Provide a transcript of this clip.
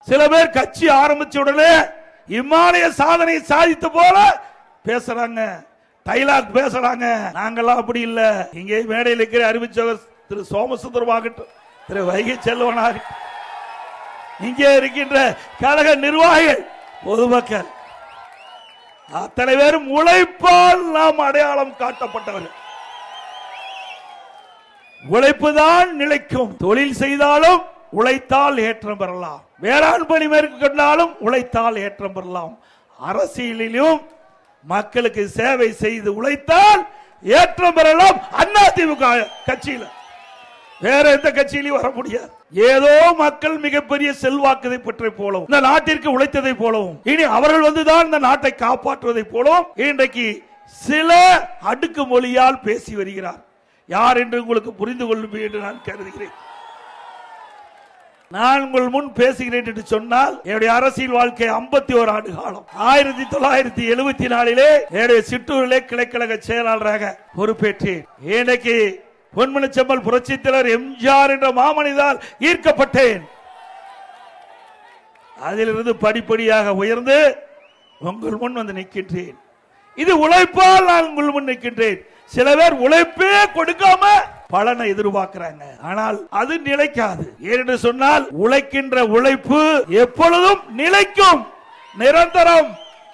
சில பேர் கட்சி ஆரம்பிச்ச உடனே இமாலய சாதனை சாதித்த போல பேசுறாங்க, டைலாக் பேசுறாங்க. நாங்கெல்லாம் அப்படி இல்ல. இங்கே மேடையில் இருக்கிற அறிவிச்சவர் திரு சோமசுந்தரமாகட்டும், திரு வைகை செல்வனாகட்டும், இங்கே இருக்கின்ற கழக நிர்வாகிகள், பொதுமக்கள் அத்தனை பேரும் உழைப்பால் நாம் அடையாளம் காட்டப்பட்டவர்கள். உழைப்புதான் நிலைக்கும். தொழில் செய்தாலும் உழைத்தால் ஏற்றம் பெறலாம், வேளாண் பணி மேற்கொண்டாலும் உழைத்தால் ஏற்றம் பெறலாம். அரசியலிலும் மக்களுக்கு சேவை செய்து உழைத்தால் ஏற்றம் பெறலாம். அதிமுக கட்சியில வேற எந்த கட்சியிலும் வர முடியாது. ஏதோ மக்கள் மிகப்பெரிய செல்வாக்கதை பெற்றை போலவும், இந்த நாட்டிற்கு உழைத்ததை போலவும், இனி அவர்கள் வந்துதான் இந்த நாட்டை காப்பாற்றுவதை போலவும் இன்றைக்கு சில அடுக்கு மொழியால் பேசி வருகிறார். யார் என்று உங்களுக்கு புரிந்து கொள்ளும் என்று நான் கருதுகிறேன். நான் உங்கள் முன் பேசுகிறேன் என்று சொன்னால், என்னுடைய அரசியல் வாழ்க்கை 51 ஆண்டு காலம். 1974 என்னுடைய சிற்றூரிலே கிளைக்கழக செயலாளராக பொறுப்பேற்றேன். எனக்கு பொன்மனச்செம்மல் புரட்சித் தலைவர் எம்ஜிஆர் என்ற மாமனிதால் ஈர்க்கப்பட்டேன். அதிலிருந்து படிப்படியாக உயர்ந்து உங்கள் முன் வந்து நிற்கின்றேன். இது உழைப்பால் நான் உங்கள் முன் நிற்கின்றேன். சில பேர் உழைப்பே கொடுக்காம பலனை எதிர்பார்க்கிறாங்க, ஆனால் அது நிலைக்காது. ஏனென்று சொன்னால் உழைக்கின்ற உழைப்பு எப்பொழுதும் நிலைக்கும், நிரந்தரம்.